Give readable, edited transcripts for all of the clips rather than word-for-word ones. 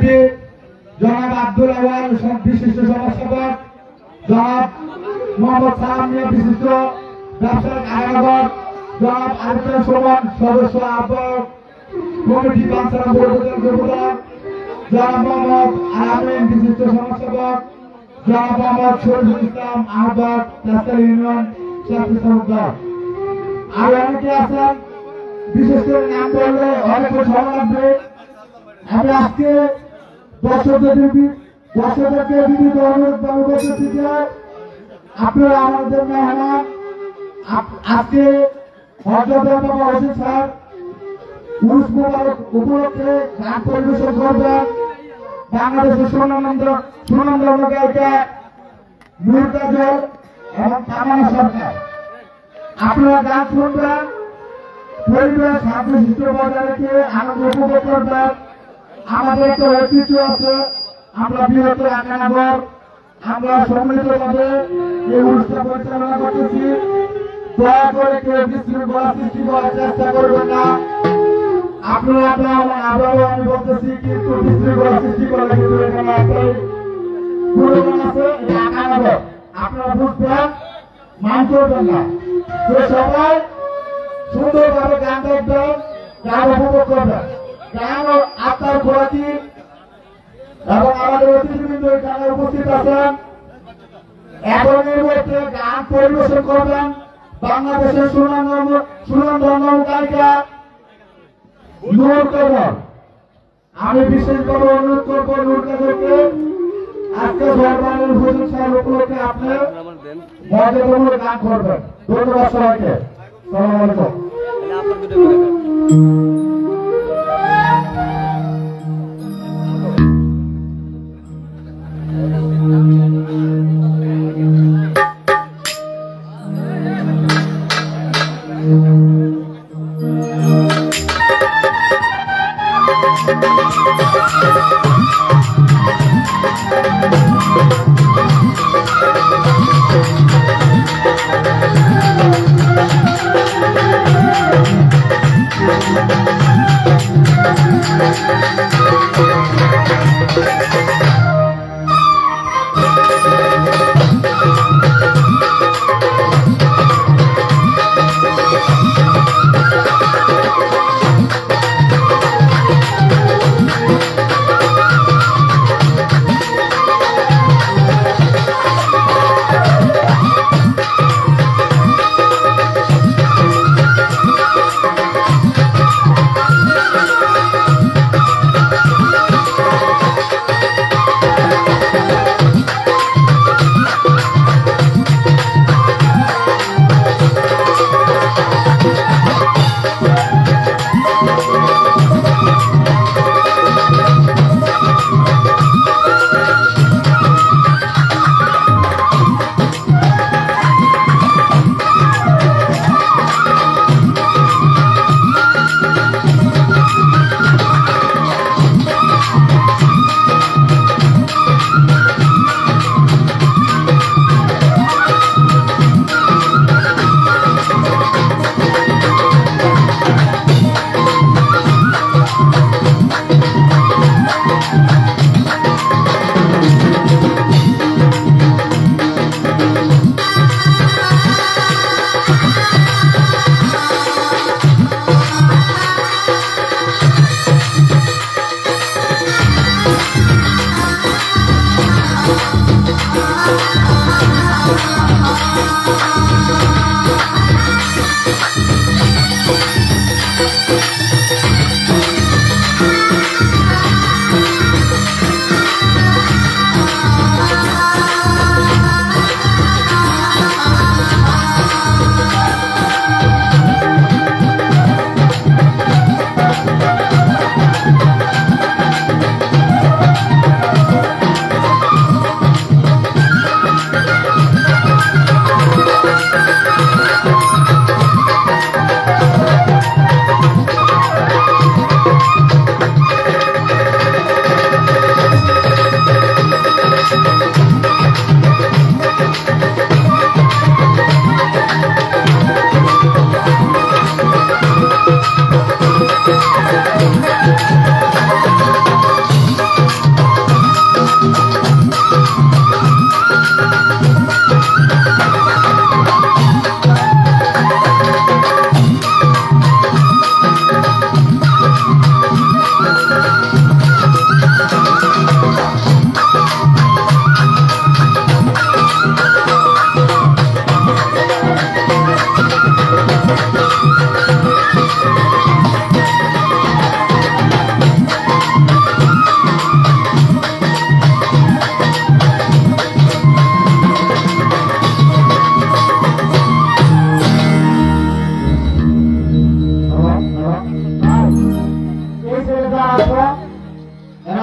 MP জনাব আব্দুল আওয়াল বিশিষ্ট সমাজসেবক, জনাব মোহাম্মদ সালাম মিয়া বিশিষ্ট ব্যবসায়িক আয়োজক, জনাব আরিফুল সুমন সদস্য আহ্বায়ক কমিটি বাঞ্ছারাম জনাব মোহাম্মদ আলামিন বিশিষ্ট সমাজসেবক, জনাব মোহাম্মদ শরীফুল ইসলাম আহ্বায়ক তেস্তার ইউনিয়ন ছাত্র সংসদ। আর অনেকে আছেন, বিশেষ করে নাম বললে অনেক সময় লাগবে। আমি আজকে দর্শকদেরকে বিনীত অনুরোধ করতেছি যে আপনারা আমাদের মেহমান। আজকে হযরত স্যার উরুস মুবারক উপলক্ষে গান পরিবেশন করবেন বাংলাদেশের সুনামধন্য গায়িকা নূর কাজল এবং তামান্না সরকার। আপনারা গান শুনবেন, পরিবেশ শান্তশিষ্ট বজায় রেখে আনন্দ উপভোগ করবেন। আমাদের একটা ঐতিহ্য আছে, আমরা বৃহত্তর একানগর, আমরা সম্মিলিতভাবে এই অনুষ্ঠান পরিচালনা করতেছি। দয়া করে কেউ বিশৃঙ্খলা সৃষ্টি করার চেষ্টা করবেন না। আপনারা আবারও আমি বলতেছি, কিন্তু বিশৃঙ্খলা সৃষ্টি করার কিন্তু এখানে আপনার প্রয়োজন আছে। একানগর আপনারা বুঝবেন, মান করবেন না। তো সবাই সুন্দরভাবে গান দেখবেন, গান উপভোগ করবেন। গান আপনার খোরাকি এবং আমাদের অতিথিবৃন্দ এখানে উপস্থিত আছেন। এখন এই মুহূর্তে গান পরিবেশন করবেন বাংলাদেশের সুনামধন্য গায়িকা নূর কাজল। আমি বিশেষভাবে অনুরোধ করবো নূর কাজলকে আজকে দরবারের হুজুর সাহেব উপলক্ষে আপনি মর্যাদামূলক গান করবেন। ধন্যবাদ সবাইকে। আসসালামু আলাইকুম।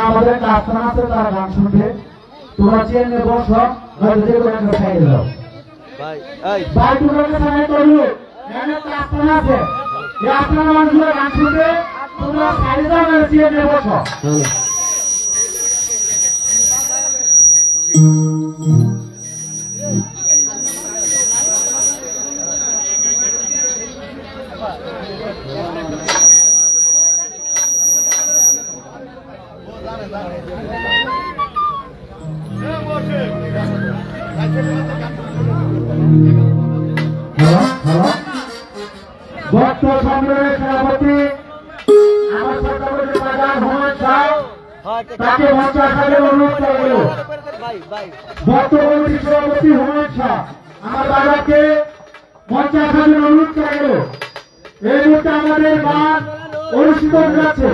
আমাদের কাস্টমার আছে তারা গান শুনবে তোমরা চেয়ে নিয়ে বসো নয়তো যে কোনো একটা সাইডে যাও ভাই তোমরা সামনে করলো এখানে কাস্টমার আছে এই আপনারা মানুষগুলো গান শুনবে তোমরা সাইডে যাও না চেয়ে নিয়ে বসো ভক্ত সংগ্রামের সভাপতি আমার সরকারের বাজার হুমায়ুন শাহ তাকে মঞ্চে আসার অনুরোধ করা হলো। ভক্ত কমিটির সভাপতি হুমায়ুন শাহ আমার বাজারকে মঞ্চে আসার অনুরোধ করা হলো। এই মুহূর্তে আমাদের গান অনুষ্ঠিত হতে যাচ্ছে।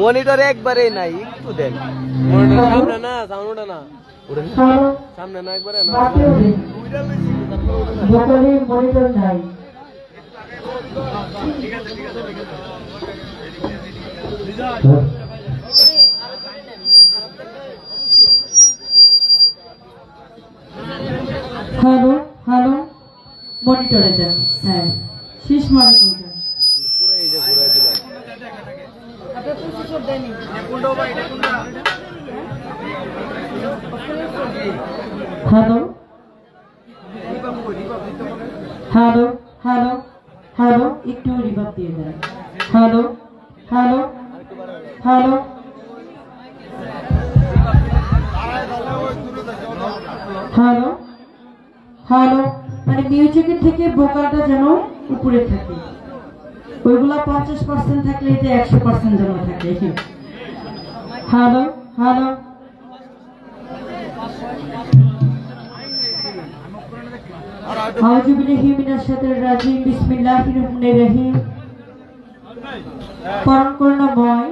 মনিটর একবারে নাই একটু দেন মনিটর সামনে না সামনে না সামনে না একবারে না মনিটর নাই হ্যালো হ্যালো মনিটরে দেন হ্যাঁ শেষ মারা কোনটা পুরো এই যে ঘুরে দিলাম আপনি তো কিছু দেননি কোনটা ভাই এটা কোনটা হ্যালো হ্যালো হ্যালো হ্যালো একটু রিভাব দিয়ে দেন hello hello hello hello hello মানে মিউজিকের থেকে ভোকালটা যেন উপরে থাকে ওইগুলা 50% থাকলে এতে 100% যেন থাকে হ্যালো হ্যালো আউযু বিল্লাহি মিনাশ শাইতানির রাজিম বিসমিল্লাহির রহমানির রহিম পরম করুণাময়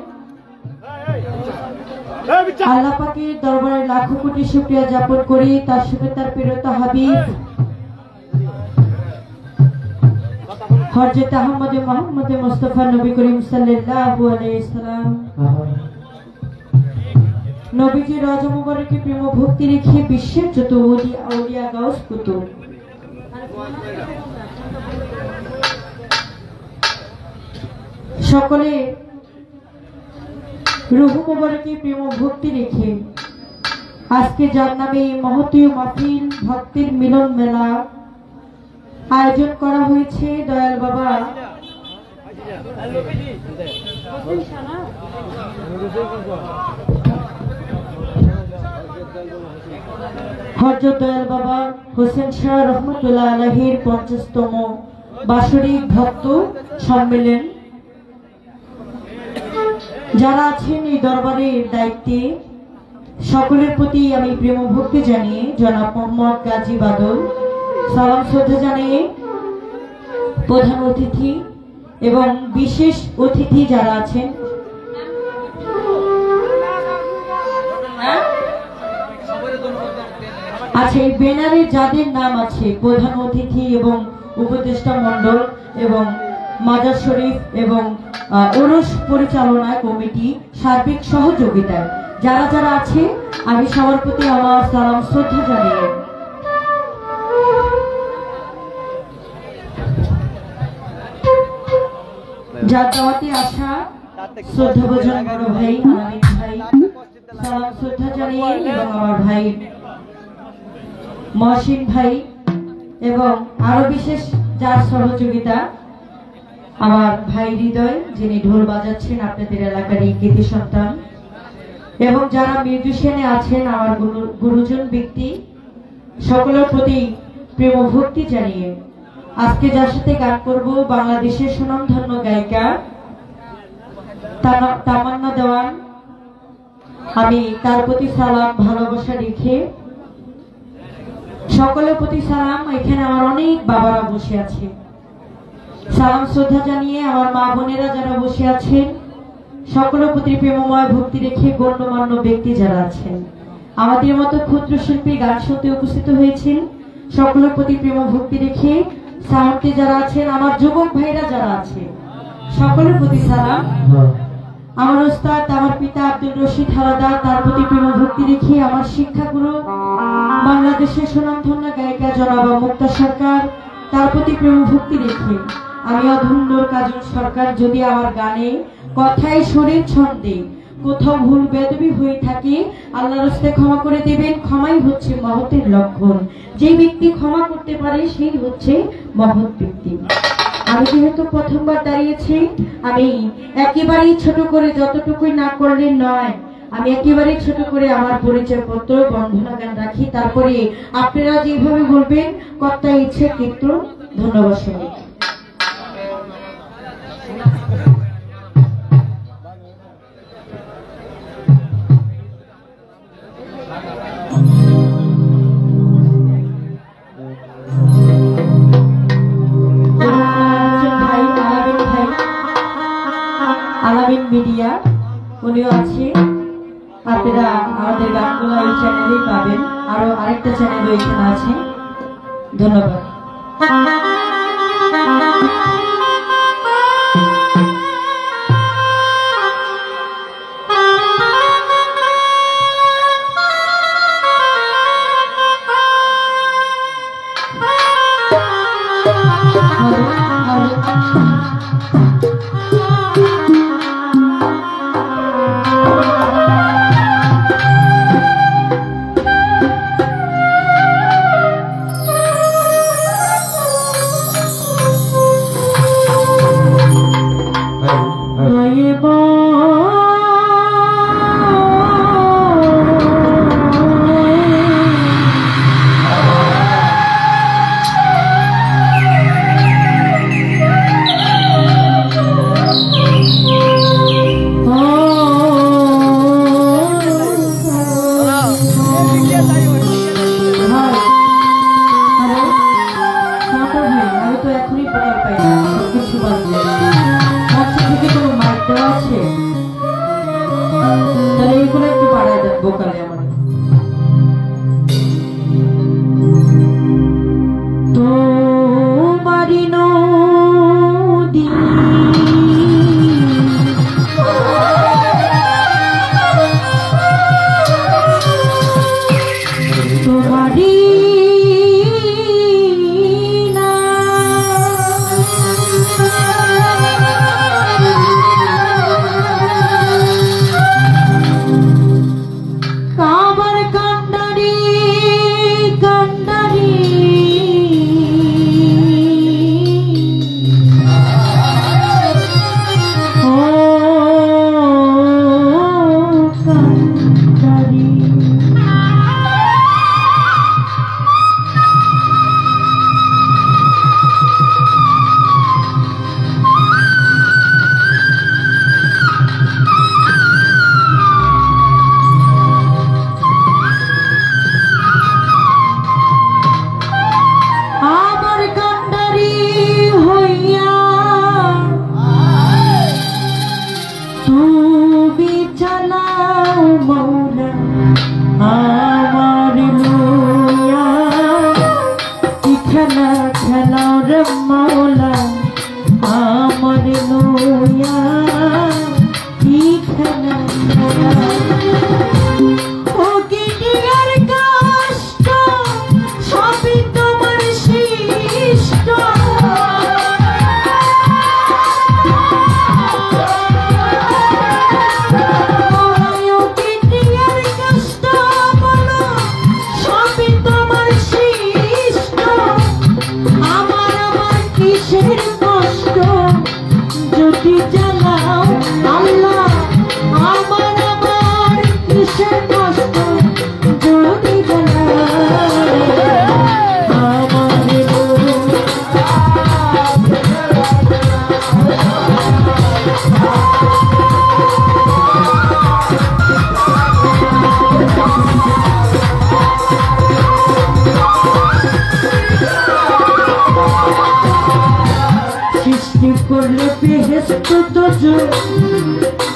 আল্লাহ পাকের দরবারে লাখো কোটি শুকরিয়া জ্ঞাপন করি তার সাথে তার প্রিয়তা হাবিব হযরত আহমদ মুহাম্মদ মুস্তাফা নবী করিম সাল্লাল্লাহু আলাইহি সাল্লাম নবীজি রওজা মুবারকে প্রেম ও ভক্তি রেখে বিশ্বের যত ওলি আউলিয়া গাউস কুতুব সকলে রুহ মুবারকে প্রেম ও ভক্তি রেখে আজকে যার নামে মহতীয় মাহফিল ভক্তের মিলন মেলা আয়োজন করা হয়েছে দয়াল বাবা হযরত দয়াল বাবা হোসেন শাহ রহমতুল্লাহ আলাইহির 50তম বাৎসরিক ভক্ত সম্মেলন যারা আছেন এই দরবারের দায়িত্বে সকলের প্রতি আমি প্রেম ও ভক্তি জানিয়ে জনাব মোহাম্মদ গাজী বাদল সালাম শ্রদ্ধা জানিয়ে প্রধান অতিথি এবং বিশেষ অতিথি যারা আছেন আচ্ছা এই ব্যানারে যাদের নাম আছে প্রধান অতিথি এবং উপদেষ্টা মণ্ডল এবং মাজার শরীফ এবং ওরস পরিচালনা কমিটি সার্বিক সহযোগিতায় যারা যারা আছে আমি সবার প্রতি আমার সালাম শ্রদ্ধা জানিয়ে যার দাওয়াতে আসা শ্রদ্ধাভাজন বড় ভাই আলামিন ভাই সালাম শ্রদ্ধা জানিয়ে এবং আমার ভাই মহসিন ভাই এবং আরো বিশেষ যার সহযোগিতা আমার ভাই হৃদয় যিনি ঢোল বাজাচ্ছেন আপনাদের এলাকার এই কৃতি সন্তান এবং যারা মিউজিশিয়ানে আছেন আমার গুরুজন ব্যক্তি সকলের প্রতি প্রেম ও ভক্তি জানিয়ে আজকে যার সাথে গান করব বাংলাদেশের সুনামধন্য গায়িকা তামান্না দেওয়ান আমি তার প্রতি সালাম ভালোবাসা রেখে সকলের প্রতি সালাম এখানে আমার অনেক বাবারা বসে আছে সালাম শ্রদ্ধা জানিয়ে আমার মা বোনেরা যারা বসে আছেন সকলের প্রতি প্রেমময় ভক্তি রেখে গণ্যমান্য ব্যক্তি যারা আছেন আমাদের মতো ক্ষুদ্র শিল্পী গান শুনতে উপস্থিত হয়েছেন সকলের প্রতি প্রেম ভক্তি রেখে সাউন্ডে যারা আছেন আমার যুবক ভাইরা যারা আছেন সকলের প্রতি সালাম আমার ওস্তাদ আমার পিতা আব্দুল রশিদ হাওলাদার তার প্রতি প্রেম ভক্তি রেখে আমার শিক্ষাগুরু বাংলাদেশের সুনামধন্য গায়িকা জনাবা মুক্তা সরকার তার প্রতি প্রেম ভক্তি রেখে আমি অধুন্দর কাজল সরকার যদি আমার গানে কথায় শরীর ছন্দে কোথাও ভুল বেদবি হয়ে থাকে আল্লাহর রাস্তে ক্ষমা করে দেবেন ক্ষমাই হচ্ছে মহতের লক্ষণ যে ব্যক্তি ক্ষমা করতে পারে সেই হচ্ছে মহৎ ব্যক্তি আমি যেহেতু প্রথমবার দাঁড়িয়েছি আমি একেবারেই ছোট করে যতটুকুই না করলে নয় আমি একেবারেই ছোট করে আমার পরিচয় পত্র বন্ধনা গান রাখি তারপরে আপনারা যেভাবে বলবেন কর্তা ইচ্ছে কিন্তু ধন্যবাদ সবাই আলামিন মিডিয়া উনিও আছে আপনারা আমাদের গানগুলো এই চ্যানেলেই পাবেন আরো আরেকটা চ্যানেল এখানে আছে ধন্যবাদ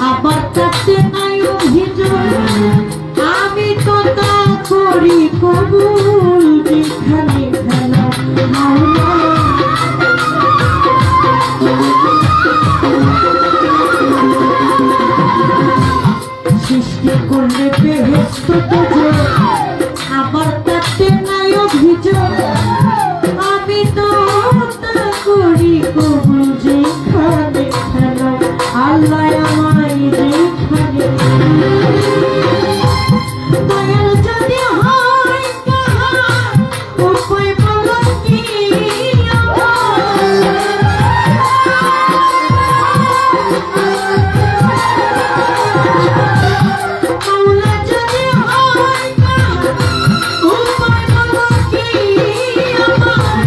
আবার কাছে নাই অভিযোগ আমি তো তা করি কবুল যেখানে খেলা মাওলা সৃষ্টি করলে বেহেশত দুজক আবার কাছে নাই অভিযোগ আমি তো তা করি কবুল যেখানে খেলা আল্লাহ আমায় যেখানে দয়াল যদি হয় কাহার উপায় বলো কি মাওলা যদি হয় কাহার উপায় বলো কি আমার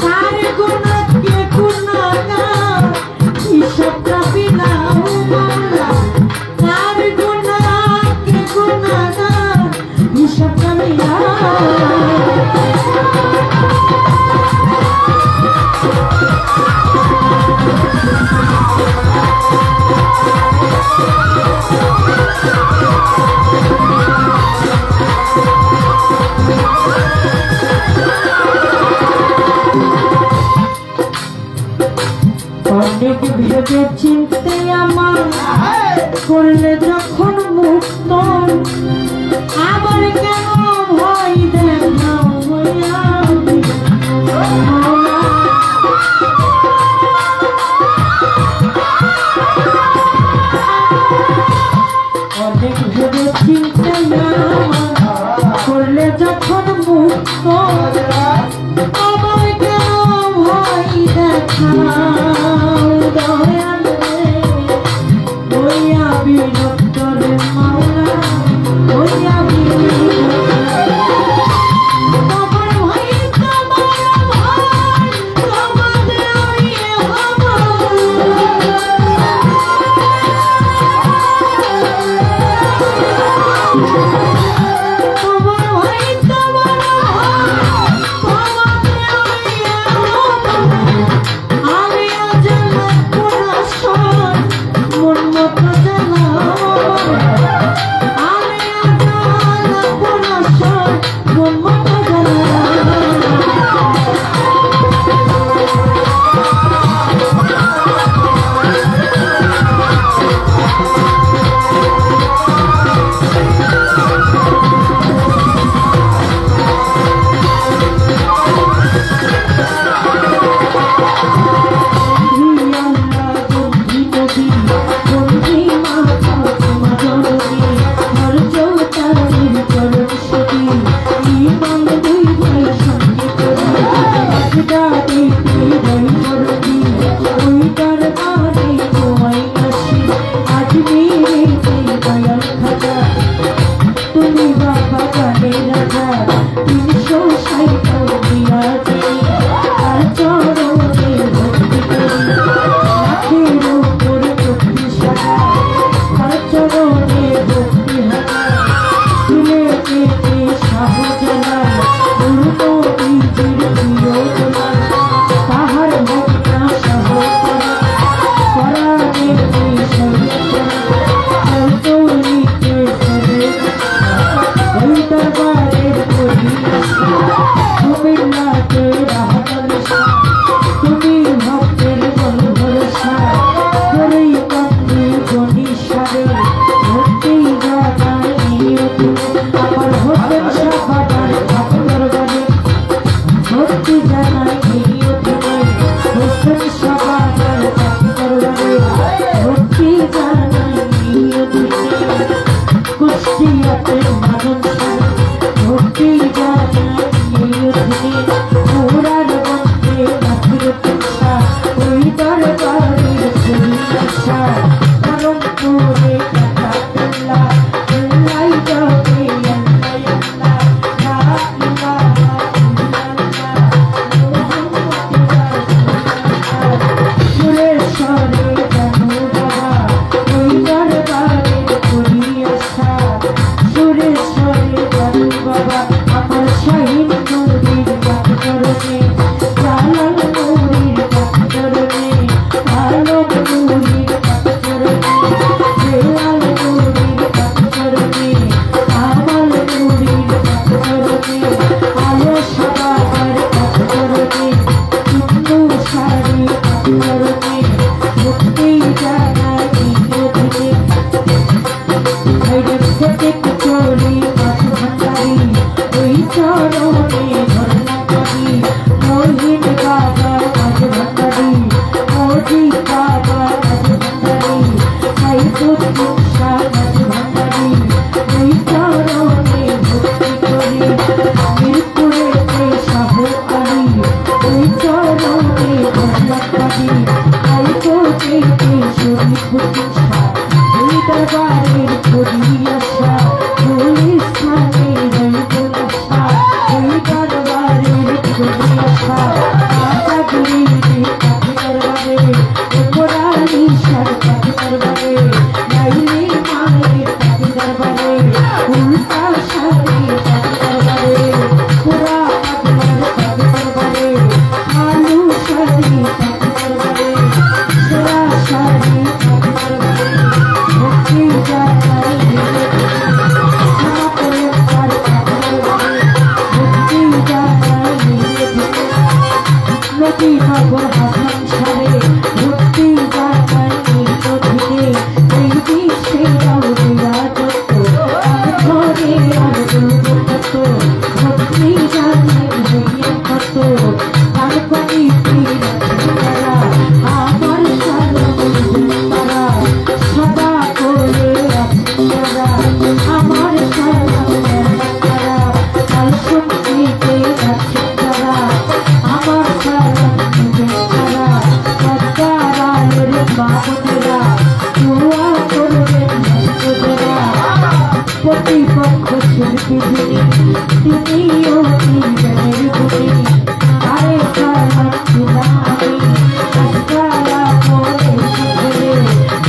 তার গুণকে গুণাগার হিসাবটা বিলাও মাওলা তার গুণাকে গুণাগার হিসাবটা বিলাও অনেক ভেবে চিনতে আমার করলে যখন মুক্ত আবার কেন ভয় দেখাও আমি অনেক ভেবে চিনতে আমার করলে যখন মুক্ত আবার কেন ভয় দেখাও দয়ালে ওই বিরক্ত রে চরণে ধরলাম কবি মহিন বাবা আজ ভান্ডারি মজিদ বাবা আজ ভান্ডারি সাইফুদ্দিন শাহ আজ ভান্ডারি ওই চরণে ভক্তি করি মিরপুরেতে শাহ আলী ওই চরণে ধরলাম কবি আইকোটেতে শরীফুদ্দিন শাহ ওই দরবারের করি আশা পুলিশ থানে রইবুল শাহ ওই দরবারের করি আশা আশাগুলিতে কাঠি দরবারে উপরালি শাহ কাঠি দরবারে লাইলি মায়ের কাঠি দরবারে উল্টা শাহে কাঠি দরবারে পুরা পাগলার কাঠি দরবারে আলু শাহে কাঠি দরবারে সেরা শাহে কাঠি দরবারে ভক্তি জানাই নবীনগর হাসান সারে ভক্তি জানাই অধীনে এই বিশ্বে রাউরিয়া যত ঘরে আর দুর্গত ভক্তি জানাই হইয়ে কত তার কবি তারা আমার সারা তারা সদা করে তারা আমার সারা তারা কাল শক্তিতে আছে তারা আমার সারা তারা পদ্মারায়ের বাবুরা দোয়া করবেন ভক্তরা প্রতিপক্ষ শিল্পী তিনিও তিনজনের গুণী আরে সারা ছিলাম আমি আজকালা পরে ধরে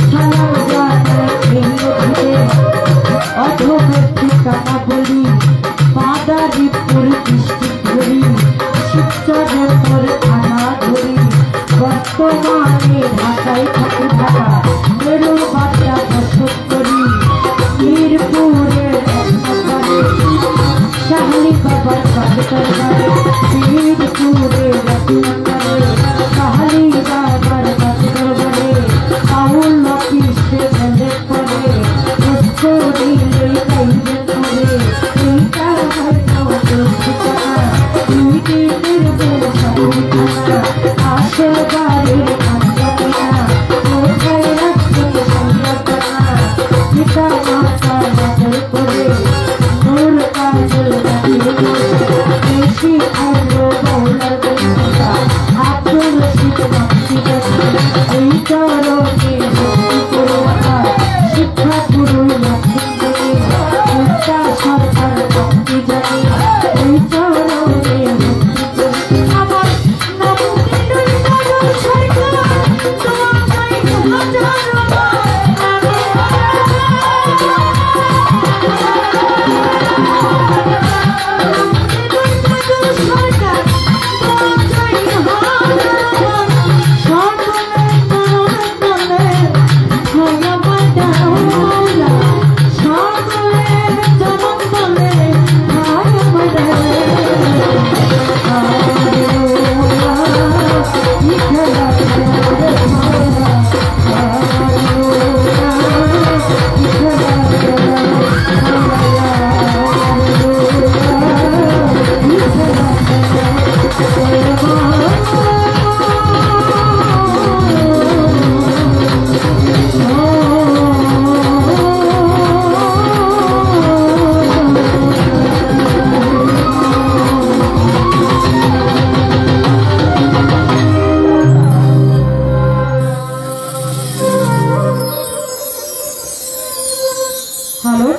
সালাম জানাই এই অধীনে অধমের ঠিকানা বলি মাদারীপুর ডিস্ট্রিক্ট ধরি শিবচরের থানা ধরি বর্তমানে ঢাকায় থাকি ঢাকা মেরুর বাচ্চা বসত করি মিরপুরের শাহলি বাবার কাছে দরবারে মিরপুরের শাহলি বাবার কাছে দরবারে আউল লকিসে ভেলে পড়ে বুঝতে দিলে তাইলে পড়ে এইটা হয়তো ঠিকানা দুই দিনের বেশি ঠিকানা আসে বাড়ির খান্দানা কোথায় রাখছে সংরক্ষণা পিতা মাতা নজর করে নূর কাজল রাখিয়ে বেশি আলো বৌলার বন্ধুরা আব্দুল রশিদ মাসি এই চরণে ভক্তি করে রাখা শিক্ষা গুরু লক্ষ্মী উচ্চা সরকার ভক্তি জানি এই চরণে ভক্তি করে আমার নবীনের চরণ সরকার তোমায় হাজার হ্যালো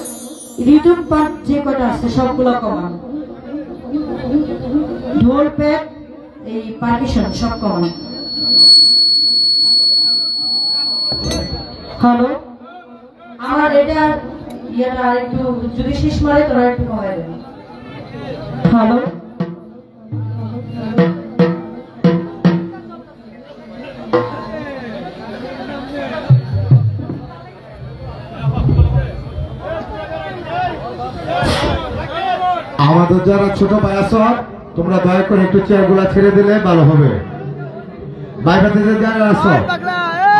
রিটন পার্ট যে কটা আছে সবগুলো কমান ঢোল প্যাড এই পার্টিশন সব কমান হ্যালো আমার এটা ইয়েটা আর একটু যদি শেষ মারে তোরা একটু কমাই দেবে হ্যালো আমাদের যারা ছোট ভাই আছো তোমরা দয়া করে একটু চেয়ারগুলা ছেড়ে দিলে ভালো হবে। ভাই ভাতিজা যারা আছো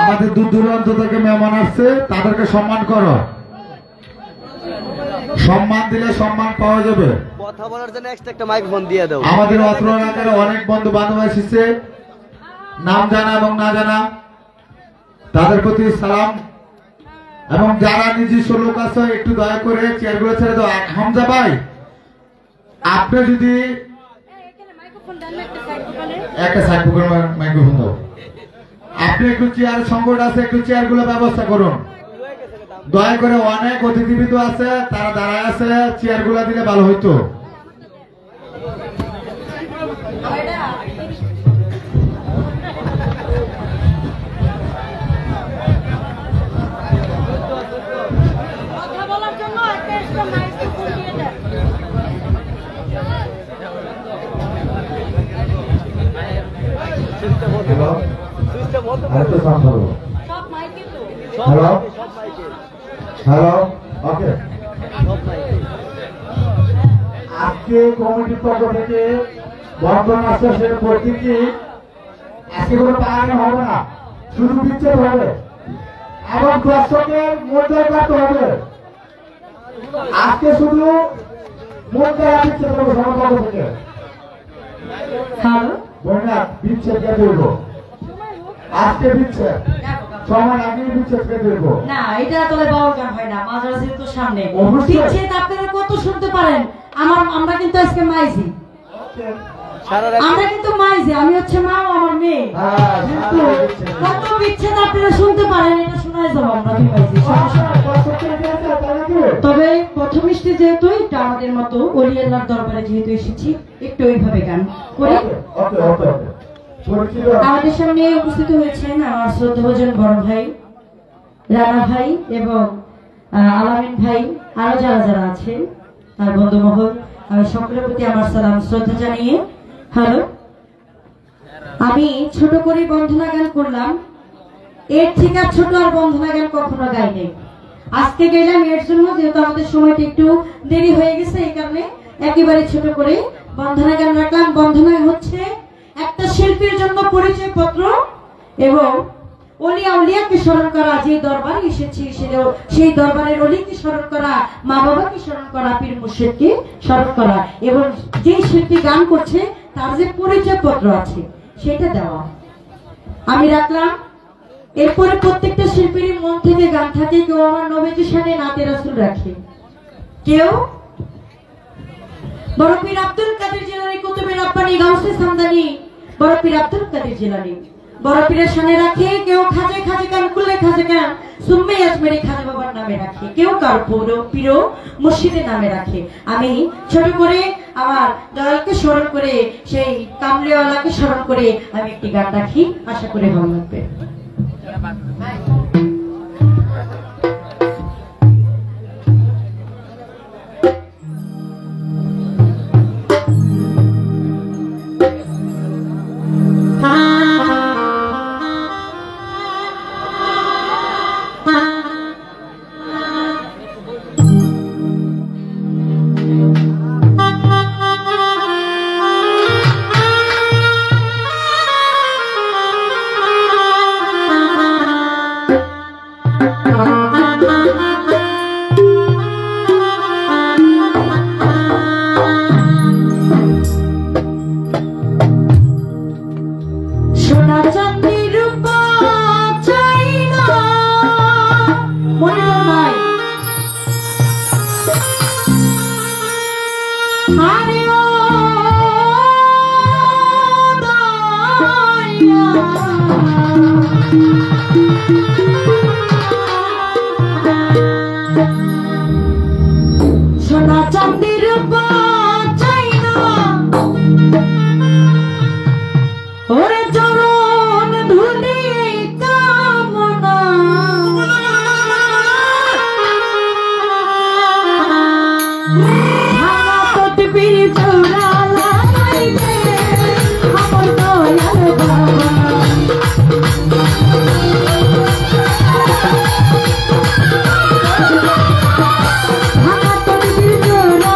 আমাদের দূর দূরান্ত থেকে মেহমান আসছে তাদেরকে সম্মান করো। সম্মান দিলে সম্মান পাওয়া যাবে। কথা বলার জন্য এক্সট্রা একটা মাইক্রোফোন দিয়ে দাও। আমাদের অত্র এলাকার অনেক বন্ধু বান্ধব এসেছে, নাম জানা এবং না জানা, তাদের প্রতি সালাম। এবং যারা নিজস্ব লোক আছে একটু দয়া করে চেয়ারগুলো ছেড়ে দাও। হামজা ভাই, আপনি যদি একটা সাইড মাইক্রোফোন দাও, আপনি একটু চেয়ার সংকট আছে, একটু চেয়ারগুলো ব্যবস্থা করুন দয়া করে। অনেক অতিথিবৃন্দ আছে, তারা দাঁড়ায় আছে, চেয়ারগুলো দিলে ভালো হইতো। হ্যালো হ্যালো, ওকে। আজকে কমিটির পক্ষ থেকে বর্তমান আসছে সেটা প্রতীকী আজকে কোনো পালানো হবে না, শুধু বিচ্ছেদ হবে এবং দর্শকের মধ্যে কাটতে হবে। আজকে শুধু মধ্যে বিচ্ছেদ হবে সবার পক্ষ থেকে। বন্যা বিচ্ছেদ কে দেব আজকে বিচ্ছেদ সময় আগে বিচ্ছেদ কে দেব না, এটা আসলে বাউল গান হয় না। মাজার যেহেতু সামনে অবশ্যই। বিচ্ছেদ আপনারা কত শুনতে পারেন। আমরা কিন্তু আজকে মাইজি, আমরা কিন্তু মাইজি, আমি হচ্ছে মা, আমার মেয়ে। কিন্তু কত বিচ্ছেদ আপনারা শুনতে পারেন, এটা শোনাই যাবো আমরা কি পাইছি। তবে প্রথম মিষ্টি যেহেতু এটা আমাদের মতো ওলিয়াল্লাহর দরবারে যেহেতু এসেছি, একটু ওইভাবে গান করে। আমাদের সামনে উপস্থিত হয়েছেন আমার শ্রদ্ধাভাজন বড় ভাই রানা ভাই এবং আলামিন ভাই, আরো যারা যারা আছেন তার বন্ধু মহল, আমি সকলের প্রতি আমার সালাম শ্রদ্ধা জানিয়ে হ্যালো। আমি ছোট করে বন্ধনা গান করলাম, এর থেকে ছোট আর বন্ধনা গান কখনো গাইনি। আজকে গেলাম এর জন্য, যেহেতু আমাদের সময়টা একটু দেরি হয়ে গেছে, এই কারণে একেবারে ছোট করে বন্ধনা গান রাখলাম। বন্ধনা হচ্ছে একটা শিল্পীর জন্য পরিচয় পত্র এবং অলিয়া উলিয়াকে স্মরণ করা, যে দরবারে এসেছি সেই দরবারের অলিকে স্মরণ করা, মা বাবাকে স্মরণ করা, পীর মুর্শিদকে স্মরণ করা এবং যে শিল্পী গান করছে তার যে পরিচয় পত্র আছে সেটা দেওয়া আমি রাখলাম। এরপরে প্রত্যেকটা শিল্পীর মন থেকে গান থাকে, কেউ আমার নবীজি শানে নাতে রাসূল রাখে, কেউ বড় পীর আব্দুল কাদের জিলানী, কুতুবে রাব্বানী, গাউসে সামদানি, বড় পীর আব্দুল কাদের জিলানী বড় পীরের শানে রাখে, কেউ খাজে খাজে গান করলে খাজে গান সুম্মে আজমেরি খাজা বাবার নামে রাখে, কেউ কার পীর মুর্শিদের নামে রাখে। আমি ছোট করে আমার দয়ালকে স্মরণ করে, সেই কামলিওয়ালাকে স্মরণ করে আমি একটি গান রাখি, আশা করি ভালো লাগবে। সোনা চাঁদের চাই না ওরে চরণ ধুলি কামনা, ভাঙা তদবির চৌরা লাগাইবে আমার দয়াল বাবা। ভাঙা তদবির চৌরা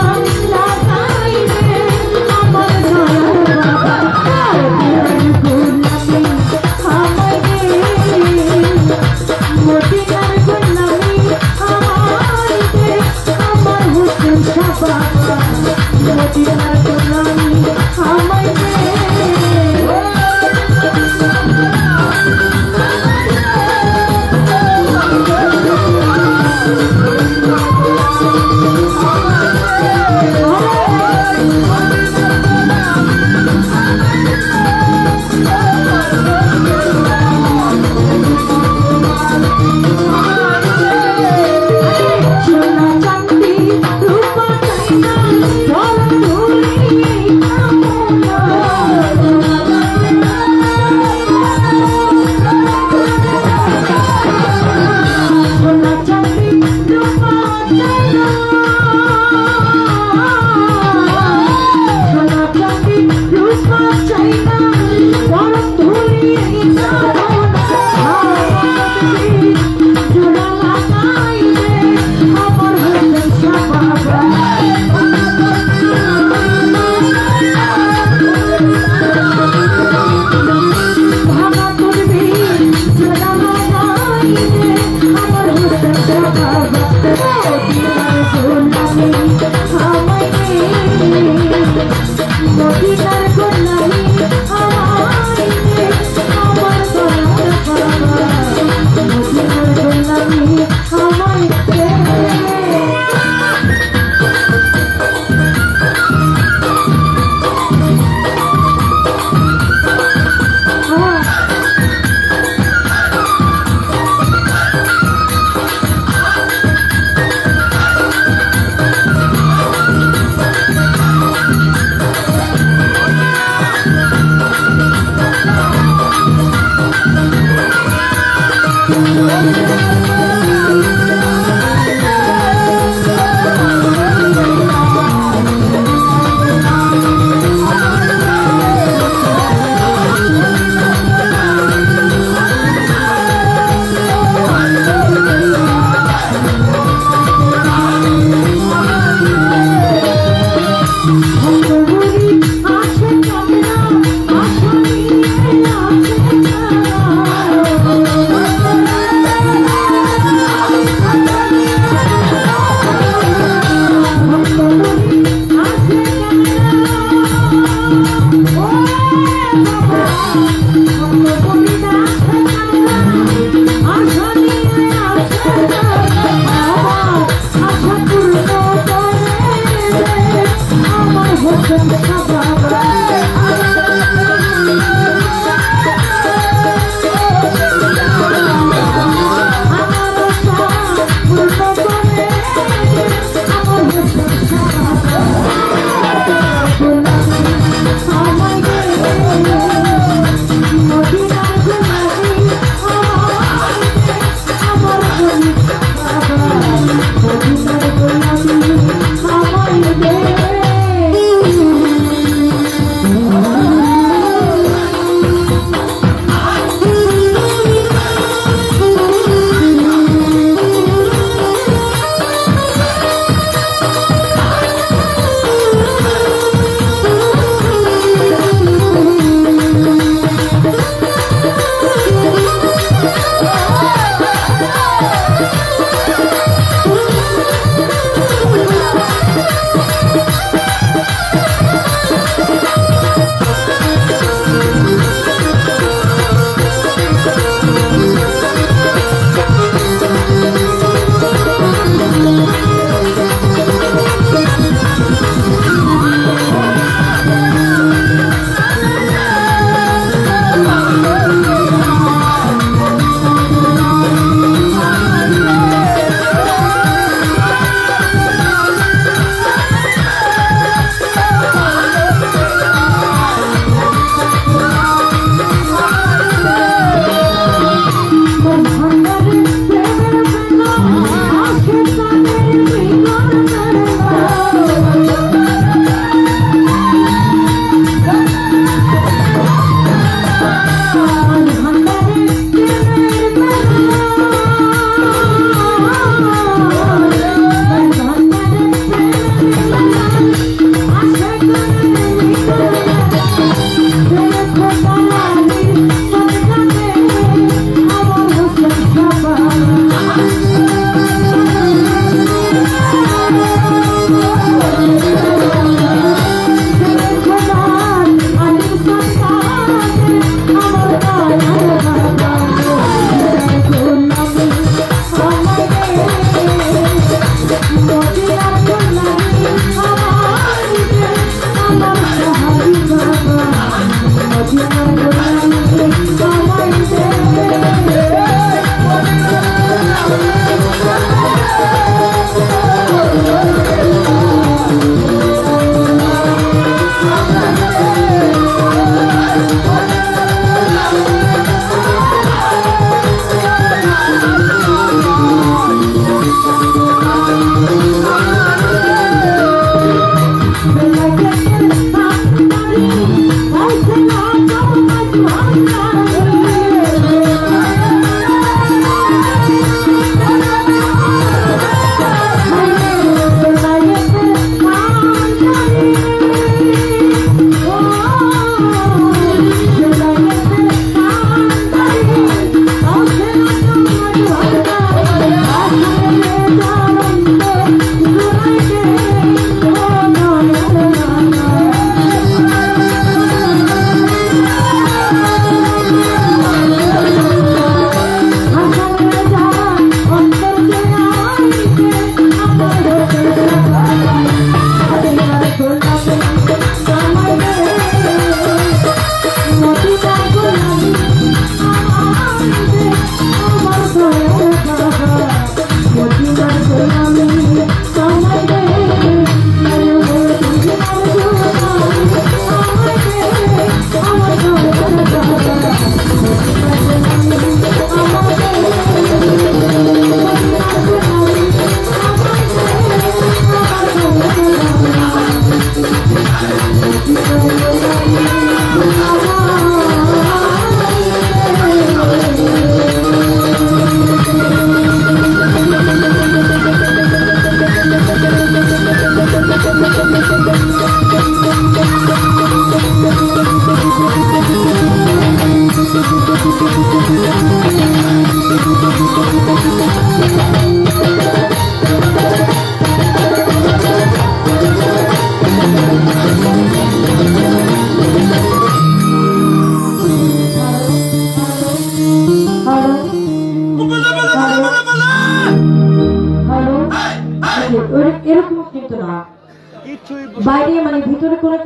Thank you.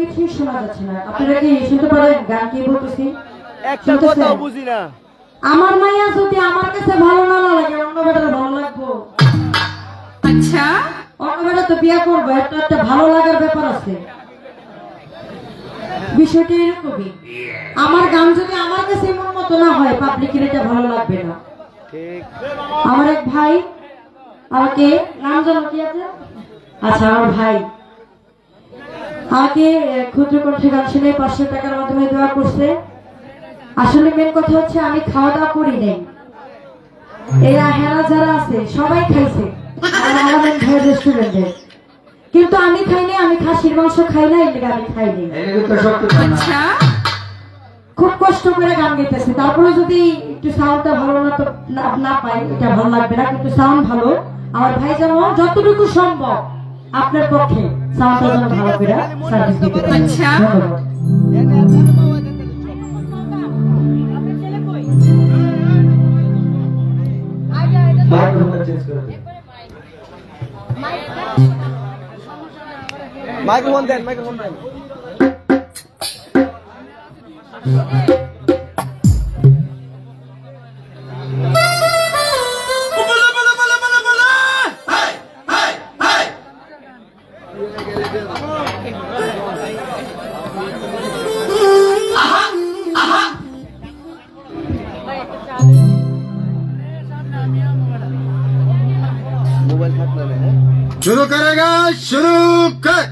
কিছুই শোনা যাচ্ছে না। আপনারা কি শুনতে পারেন গান কি বলতেছি? একটা কথাও বুঝি না। আমার মাইয়া যদি আমার কাছে ভালো না লাগে অন্য বেটার ভালো লাগবো। আচ্ছা, অন্য বেটা তো বিয়ে করবো, এটা একটা ভালো লাগার ব্যাপার আছে। বিষয়টা এরকমই, আমার গান যদি আমার কাছে মন মতো না হয় পাবলিকের এটা ভালো লাগবে না। ঠিক। আমার এক ভাই আমাকে নাম জানো কি আছে? আচ্ছা, আমার ভাই আমাকে ক্ষুদ্র কণ্ঠে গান শুনে 500 টাকার মাধ্যমে দোয়া করছে। আসলে মেন কথা হচ্ছে আমি খাওয়া দাওয়া করি নাই, এরা হেরা যারা আছে সবাই খাইছে আলামিন ভাই রেস্টুরেন্টে, কিন্তু আমি খাইনি। আমি খাসির মাংস খাই না, এটা আমি খাইনি। আচ্ছা, খুব কষ্ট করে গান গাইতেছে, তারপরে যদি একটু সাউন্ডটা ভালো না তো না পাই এটা ভালো লাগবে না, কিন্তু সাউন্ড ভালো। আমার ভাই যেন যতটুকু সম্ভব আপনার পক্ষে সাউন্ডটা যেন ভালো করে সার্ভিস দিতে পারে। আচ্ছা, মাইক্রোফোন দেন, মাইক্রোফোন দেন। मोबाइल हाथ में है। शुरू करेगा, शुरू कर।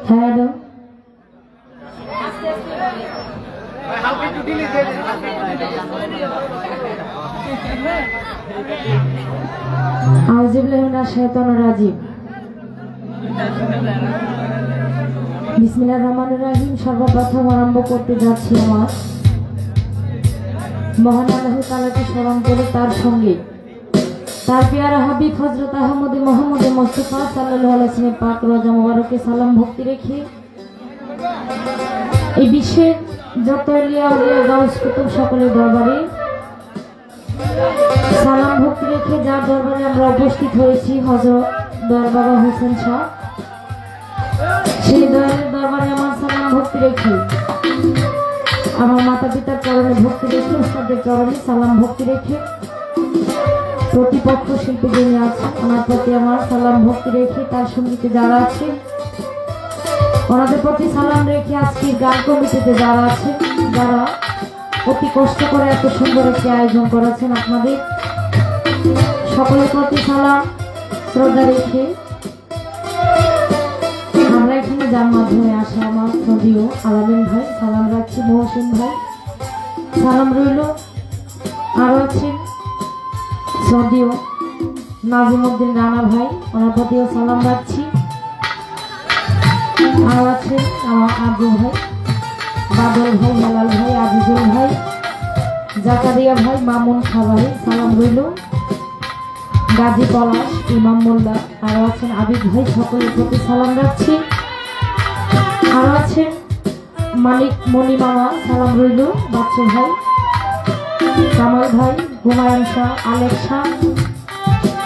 हेलो রাজীব বিসমিল্লাহির রহমানির রহিম। সর্বপ্রথম আরম্ভ করতে যাচ্ছি আমার মহান আল্লাহ তাআলাকে স্মরণ করে, তার সঙ্গে তার পেয়ারা হাবিব হযরত আহমদ মুহাম্মদ মুস্তাফা সাল্লাল্লাহু আলাইহি ওয়াসাল্লাম পাক রওজা মুবারকে সালাম ভক্তি রেখে এই বিশ্বের যত আউলিয়া গাউস কুতুব সকলের দরবারে সালাম ভক্তি রেখে যার দরবারে আমরা উপস্থিত হয়েছি হযরত দয়াল বাবা হোসেন শাহ, সেই দয়ালের দরবারে আমার সালাম ভক্তি রেখে, আমার মাতা পিতার চরণে ভক্তি রেখে, ওস্তাদের চরণে সালাম ভক্তি রেখে, প্রতিপক্ষ শিল্পী যিনি আছে ওনার প্রতি আমার সালাম ভক্তি রেখে, তার সঙ্গীতে যারা আছে ওনাদের প্রতি সালাম রেখে, আজকের গান কমিটিতে যারা আছে, যারা অতি কষ্ট করে এত সুন্দর একটি আয়োজন করেছেন, আপনাদের সকলের প্রতি সালাম শ্রদ্ধা রেখে আমরা এখানে যার মাধ্যমে আসা আমার নদীও আলামিন ভাই সালাম রাখছি, মহসিন ভাই সালাম রইল, আরো আছেন সদিও নাজিমউদ্দিন রানা ভাই, ওনার প্রতিও সালাম রাখছি, আরো আছেন আমার আজু ভাই, বাদল ভাই, হেলাল ভাই, আজিজুল ভাই, জাকারিয়া ভাই, মামুন খাঁ ভাই, সালাম রইল। গাজী পলাশ, ইমাম মোল্লা, আরো আছেন আবিদ ভাই, সকলের প্রতি সালাম রাখছি। আরো আছেন মালিক মনি মামা, সালাম রইল। বাচ্চু ভাই, কামাল ভাই, হুমায়ুন শাহ, আলেক শাহ,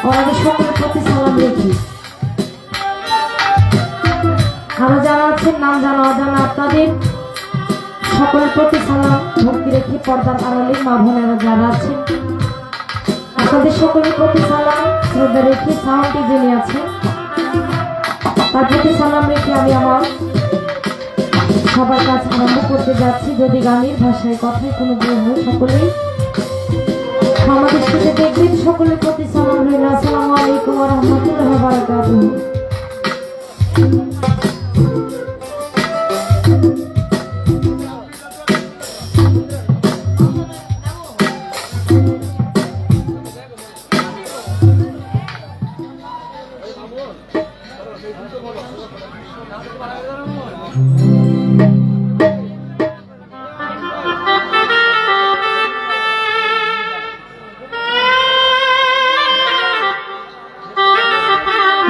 ওনাদের সকলের প্রতি সালাম রেখি। আরো যারা আছেন নাম জানা অজানা আপনাদের সকলের প্রতি সালাম ভক্তি রেখে পর্দার আড়ালে মা বোনেরা যারা আছেন আপনাদের সকলের প্রতি সালাম শ্রদ্ধা রেখে সাউন্ডে যিনি আছেন তার প্রতি সালাম রেখে আমি আমার সবার কাজ আরম্ভ করতে যাচ্ছি। যদি গানের ভাষায় কথায় কোনো ভুল হয় সকলেই আমাদের সাথে দেখবেন। সকলের প্রতি সালাম রইল। আসসালামু আলাইকুম ওয়া রাহমাতুল্লাহি ওয়া বারাকাতুহু।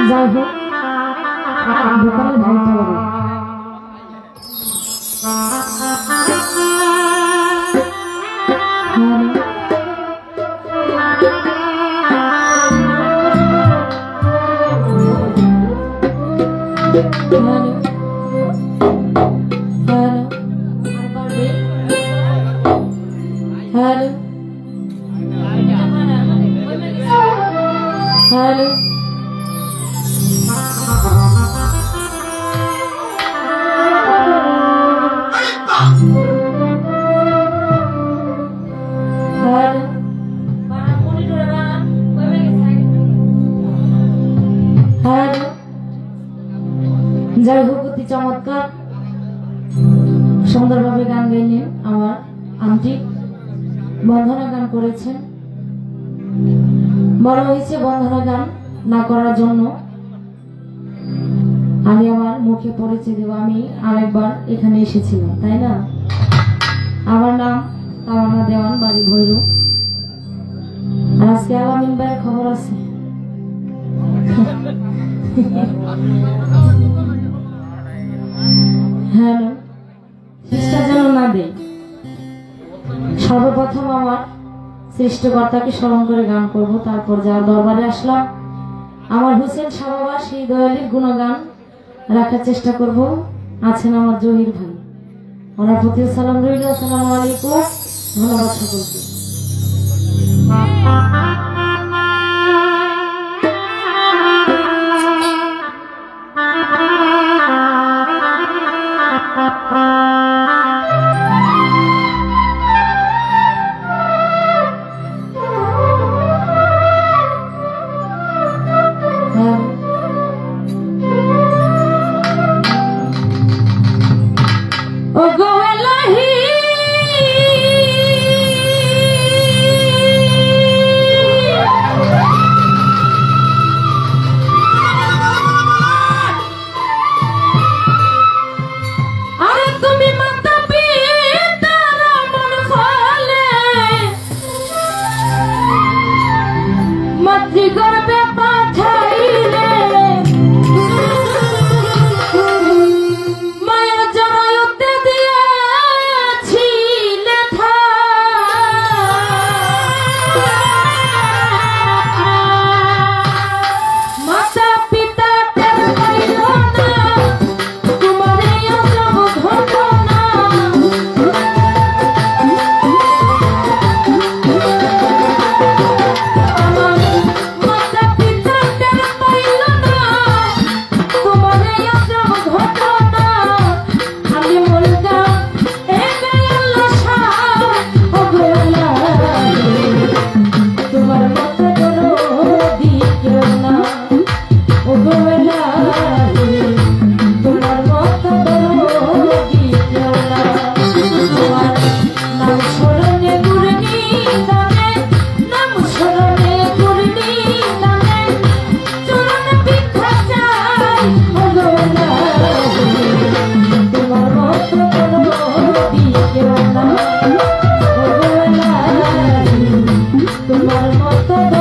যাই হোক দোকানে ভাঙতে হবে। হ্যালো যাই হোক অতি চমৎকার সুন্দরভাবে গান গাইলেন আমার আন্টি, বন্ধনা গান করেছেন। বলা হয়েছে বন্ধনা গান না করার জন্য। আমি আমার মুখে পরিচয় দেব, আমি আরেকবার এখানে এসেছিলাম, তাই না? আমার নাম তাওয়ানা দেওয়ান, বাড়ি ভৈরব। আর আজকে আলামিন ভাইয়ের খবর আছে। হ্যালো, চেষ্টা যেন না দেই। সর্বপ্রথম আমার সৃষ্টিকর্তাকে স্মরণ করে গান করব, তারপর যার দরবারে আসলাম আমার হোসেন সাবাবা সেই দয়ালির গুণগান রাখার চেষ্টা করব। আছেন আমার জহির ভাই, ওনার প্রতি সালাম রইল। আসসালামু আলাইকুম, ধন্যবাদ সকলকে। Oh, go away. ভক্ত